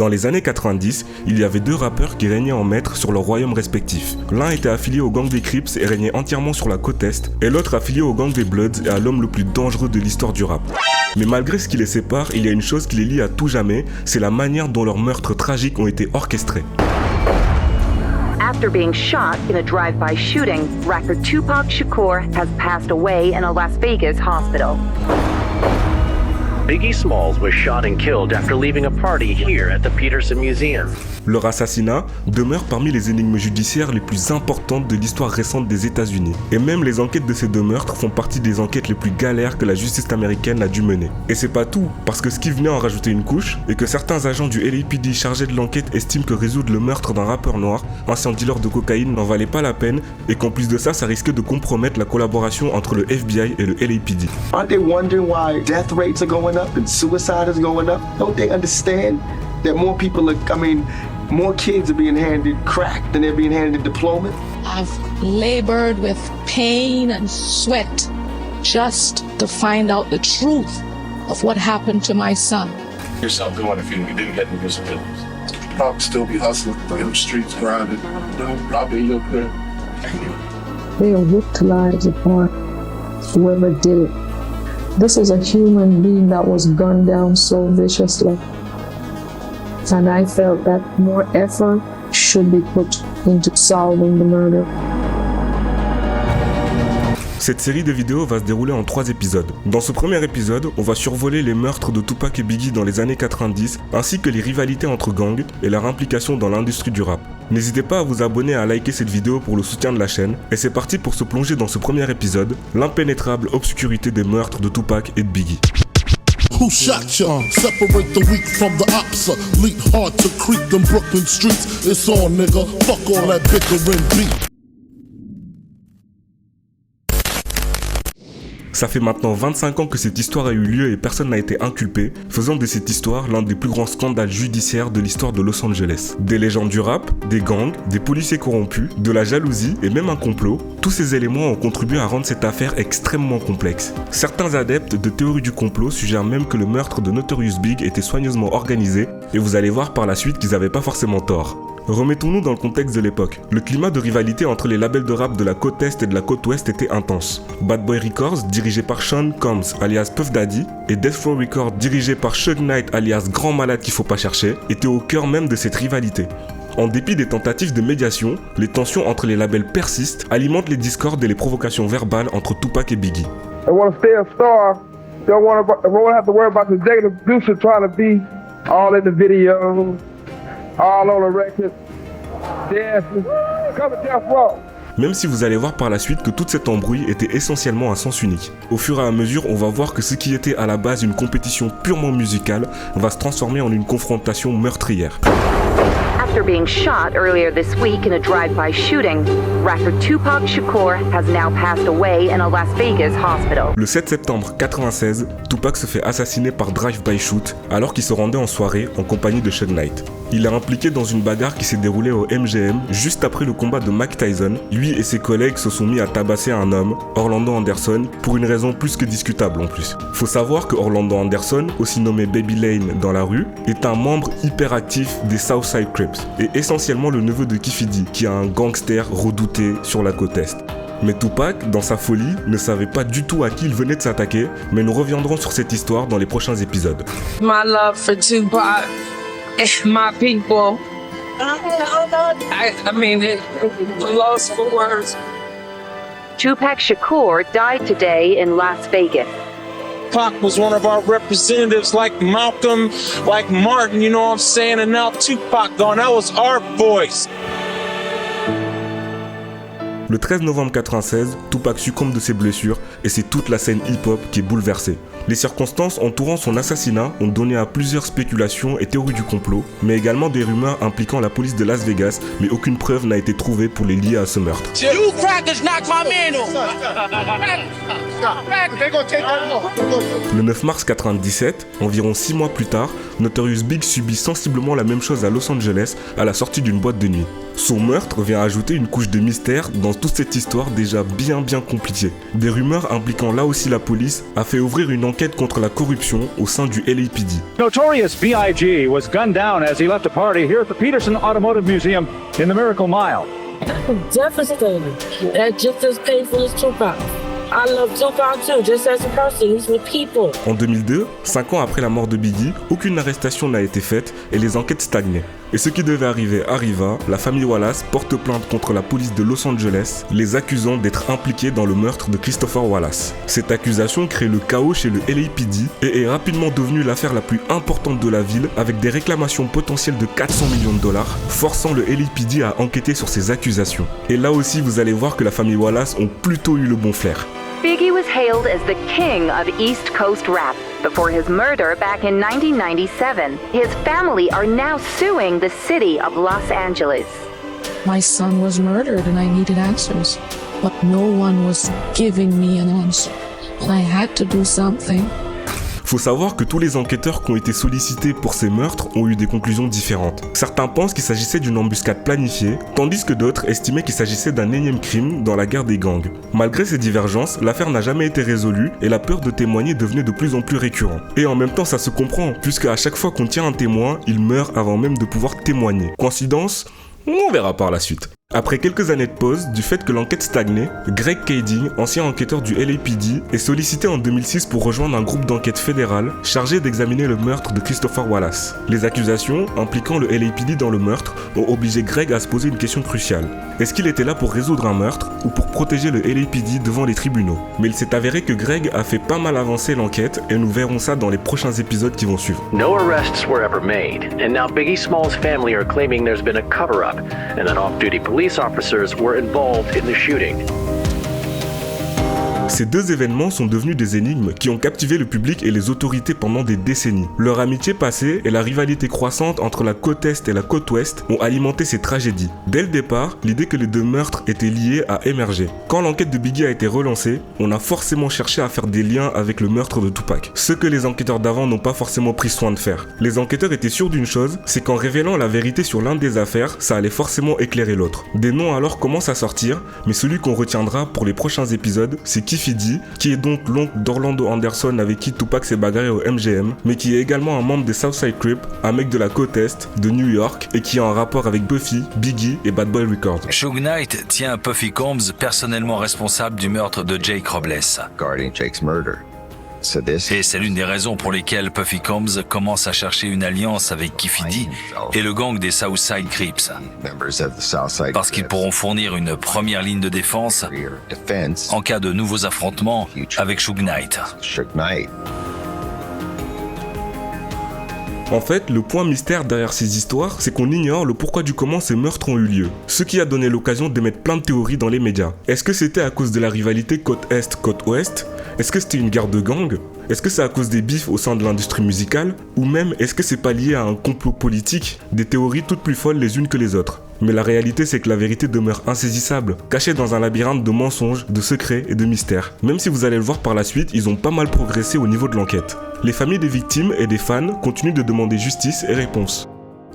Dans les années 90, il y avait deux rappeurs qui régnaient en maître sur leurs royaumes respectifs. L'un était affilié au gang des Crips et régnait entièrement sur la côte Est, et l'autre affilié au gang des Bloods et à l'homme le plus dangereux de l'histoire du rap. Mais malgré ce qui les sépare, il y a une chose qui les lie à tout jamais, c'est la manière dont leurs meurtres tragiques ont été orchestrés. After being shot in a drive-by shooting, rapper Tupac Shakur has passed away in a Las Vegas hospital. Biggie Smalls was shot and killed after leaving a party here at the Peterson Museum. Leur assassinat demeure parmi les énigmes judiciaires les plus importantes de l'histoire récente des États-Unis. Et même les enquêtes de ces deux meurtres font partie des enquêtes les plus galères que la justice américaine a dû mener. Et c'est pas tout, parce que ce qui venait en rajouter une couche, est que certains agents du LAPD chargés de l'enquête estiment que résoudre le meurtre d'un rappeur noir, ancien dealer de cocaïne, n'en valait pas la peine, et qu'en plus de ça, ça risquait de compromettre la collaboration entre le FBI et le LAPD. Aren't they wondering why death rates are going up and suicide is going up? Don't they understand that more people more kids are being handed crack than they're being handed diploma? I've labored with pain and sweat just to find out the truth of what happened to my son. Yourself doing if you didn't get into disabilities? Probably still be hustling in the streets, grinding, probably in your crib. They'll rip the lives apart, whoever did it. This is a human being that was gunned down so viciously. And I felt that more effort should be put into solving the murder. Cette série de vidéos va se dérouler en 3 épisodes. Dans ce premier épisode, on va survoler les meurtres de Tupac et Biggie dans les années 90, ainsi que les rivalités entre gangs et leur implication dans l'industrie du rap. N'hésitez pas à vous abonner et à liker cette vidéo pour le soutien de la chaîne, et c'est parti pour se plonger dans ce premier épisode, l'impénétrable obscurité des meurtres de Tupac et de Biggie. Who shot ya? Separate the weak from the ops. Leap hard to creep them Brooklyn streets. It's on, nigga. Fuck all that bickering beat. Ça fait maintenant 25 ans que cette histoire a eu lieu et personne n'a été inculpé, faisant de cette histoire l'un des plus grands scandales judiciaires de l'histoire de Los Angeles. Des légendes du rap, des gangs, des policiers corrompus, de la jalousie et même un complot, tous ces éléments ont contribué à rendre cette affaire extrêmement complexe. Certains adeptes de théorie du complot suggèrent même que le meurtre de Notorious Big était soigneusement organisé, et vous allez voir par la suite qu'ils n'avaient pas forcément tort. Remettons-nous dans le contexte de l'époque. Le climat de rivalité entre les labels de rap de la côte Est et de la côte Ouest était intense. Bad Boy Records, dirigé par Sean Combs alias Puff Daddy, et Death Row Records, dirigé par Suge Knight alias Grand Malade qu'il faut pas chercher, étaient au cœur même de cette rivalité. En dépit des tentatives de médiation, les tensions entre les labels persistent, alimentent les discords et les provocations verbales entre Tupac et Biggie. They want to stay a star. They won't have to worry about the executive producer trying to be all in the video. All on the record, dancing, come to Death Row. Même si vous allez voir par la suite que toute cette embrouille était essentiellement à sens unique. Au fur et à mesure, on va voir que ce qui était à la base une compétition purement musicale va se transformer en une confrontation meurtrière. After being shot earlier this week in a drive-by shooting, rapper Tupac Shakur has now passed away in a Las Vegas hospital. Le 7 septembre 1996, Tupac se fait assassiner par drive-by shoot alors qu'il se rendait en soirée en compagnie de Suge Knight. Il est impliqué dans une bagarre qui s'est déroulée au MGM juste après le combat de Mike Tyson. Lui et ses collègues se sont mis à tabasser un homme, Orlando Anderson, pour une raison plus que discutable en plus. Faut savoir que Orlando Anderson, aussi nommé Baby Lane dans la rue, est un membre hyperactif des Southside Crips et essentiellement le neveu de Keffe D, qui est un gangster redouté sur la côte Est. Mais Tupac, dans sa folie, ne savait pas du tout à qui il venait de s'attaquer, mais nous reviendrons sur cette histoire dans les prochains épisodes. My love for Tupac and my people. I mean, it lost for words. Tupac Shakur died today in Las Vegas. Pac was one of our representatives, like Malcolm, like Martin, you know what I'm saying? And now Tupac gone, that was our voice. Le 13 novembre 1996, Tupac succombe de ses blessures et c'est toute la scène hip-hop qui est bouleversée. Les circonstances entourant son assassinat ont donné à plusieurs spéculations et théories du complot, mais également des rumeurs impliquant la police de Las Vegas, mais aucune preuve n'a été trouvée pour les lier à ce meurtre. Le 9 mars 1997, environ 6 mois plus tard, Notorious Big subit sensiblement la même chose à Los Angeles à la sortie d'une boîte de nuit. Son meurtre vient ajouter une couche de mystère dans toute cette histoire déjà bien compliquée. Des rumeurs impliquant là aussi la police a fait ouvrir une enquête contre la corruption au sein du LAPD. Notorious B.I.G. was gunned down as he left a party here at the Peterson Automotive Museum in the Miracle Mile. Devastating. That's just as painful as Tupac. I love Tupac too, just as a person. He's with people. En 2002, 5 ans après la mort de Biggie, aucune arrestation n'a été faite et les enquêtes stagnaient. Et ce qui devait arriver arriva, la famille Wallace porte plainte contre la police de Los Angeles, les accusant d'être impliqués dans le meurtre de Christopher Wallace. Cette accusation crée le chaos chez le LAPD et est rapidement devenue l'affaire la plus importante de la ville avec des réclamations potentielles de 400 millions de dollars, forçant le LAPD à enquêter sur ces accusations. Et là aussi, vous allez voir que la famille Wallace ont plutôt eu le bon flair. Biggie was hailed as the king of East Coast rap before his murder back in 1997. His family are now suing the city of Los Angeles. My son was murdered and I needed answers, but no one was giving me an answer. And I had to do something. Faut savoir que tous les enquêteurs qui ont été sollicités pour ces meurtres ont eu des conclusions différentes. Certains pensent qu'il s'agissait d'une embuscade planifiée, tandis que d'autres estimaient qu'il s'agissait d'un énième crime dans la guerre des gangs. Malgré ces divergences, l'affaire n'a jamais été résolue et la peur de témoigner devenait de plus en plus récurrent. Et en même temps, ça se comprend, puisque à chaque fois qu'on tient un témoin, il meurt avant même de pouvoir témoigner. Coïncidence ? On verra par la suite. Après quelques années de pause, du fait que l'enquête stagnait, Greg Kading, ancien enquêteur du LAPD, est sollicité en 2006 pour rejoindre un groupe d'enquête fédéral chargé d'examiner le meurtre de Christopher Wallace. Les accusations impliquant le LAPD dans le meurtre ont obligé Greg à se poser une question cruciale. Est-ce qu'il était là pour résoudre un meurtre ou pour protéger le LAPD devant les tribunaux? Mais il s'est avéré que Greg a fait pas mal avancer l'enquête et nous verrons ça dans les prochains épisodes qui vont suivre. No arrests were ever made, and now Biggie Smalls' family are claiming there's been a cover-up and that off-duty police officers were involved in the shooting. Ces deux événements sont devenus des énigmes qui ont captivé le public et les autorités pendant des décennies. Leur amitié passée et la rivalité croissante entre la côte Est et la côte Ouest ont alimenté ces tragédies. Dès le départ, l'idée que les deux meurtres étaient liés a émergé. Quand l'enquête de Biggie a été relancée, on a forcément cherché à faire des liens avec le meurtre de Tupac. Ce que les enquêteurs d'avant n'ont pas forcément pris soin de faire. Les enquêteurs étaient sûrs d'une chose, c'est qu'en révélant la vérité sur l'un des affaires, ça allait forcément éclairer l'autre. Des noms alors commencent à sortir, mais celui qu'on retiendra pour les prochains épisodes, c'est Keffe D, qui est donc l'oncle d'Orlando Anderson avec qui Tupac s'est bagarré au MGM, mais qui est également un membre des Southside Crips, un mec de la côte Est, de New York, et qui a un rapport avec Puffy, Biggie et Bad Boy Records. Suge Knight tient Puffy Combs personnellement responsable du meurtre de Jake Robles. Et c'est l'une des raisons pour lesquelles Puffy Combs commence à chercher une alliance avec Keffe D et le gang des Southside Crips. Parce qu'ils pourront fournir une première ligne de défense en cas de nouveaux affrontements avec Suge Knight. En fait, le point mystère derrière ces histoires, c'est qu'on ignore le pourquoi du comment ces meurtres ont eu lieu. Ce qui a donné l'occasion d'émettre plein de théories dans les médias. Est-ce que c'était à cause de la rivalité côte Est, côte Ouest? Est-ce que c'était une guerre de gang? Est-ce que c'est à cause des bifs au sein de l'industrie musicale? Ou même, est-ce que c'est pas lié à un complot politique? Des théories toutes plus folles les unes que les autres. Mais la réalité, c'est que la vérité demeure insaisissable, cachée dans un labyrinthe de mensonges, de secrets et de mystères. Même si vous allez le voir par la suite, ils ont pas mal progressé au niveau de l'enquête. Les familles des victimes et des fans continuent de demander justice et réponse.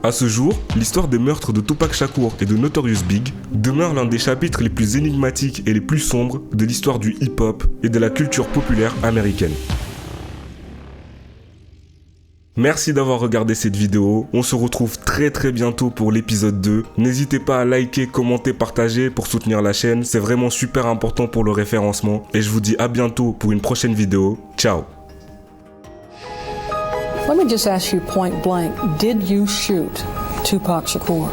À ce jour, l'histoire des meurtres de Tupac Shakur et de Notorious Big demeure l'un des chapitres les plus énigmatiques et les plus sombres de l'histoire du hip-hop et de la culture populaire américaine. Merci d'avoir regardé cette vidéo, on se retrouve très bientôt pour l'épisode 2. N'hésitez pas à liker, commenter, partager pour soutenir la chaîne, c'est vraiment super important pour le référencement. Et je vous dis à bientôt pour une prochaine vidéo. Ciao. Let me just ask you point blank, did you shoot Tupac Shakur?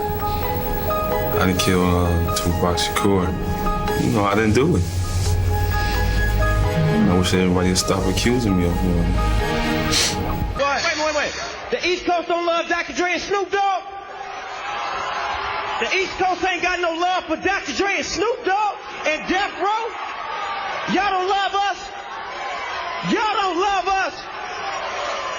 I didn't kill Tupac Shakur. No, I didn't do it. I wish everybody would stop accusing me of doing it. Wait. The East Coast don't love Dr. Dre and Snoop Dogg? The East Coast ain't got no love for Dr. Dre and Snoop Dogg and Death Row? Y'all don't love us? Y'all don't love us?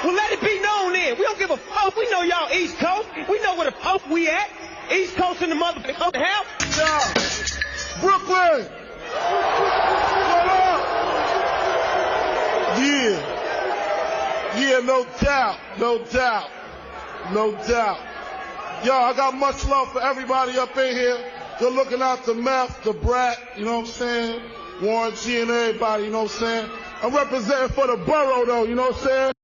Well, let it be known then. We don't give a fuck. We know y'all East Coast. We know where the fuck we at. East Coast in the motherfucking hell. Yeah. Brooklyn. What up? Yeah, no doubt. Yo, I got much love for everybody up in here. You're looking out the Meth, the Brat, you know what I'm saying? Warren G and everybody, you know what I'm saying? I'm representing for the borough, though, you know what I'm saying?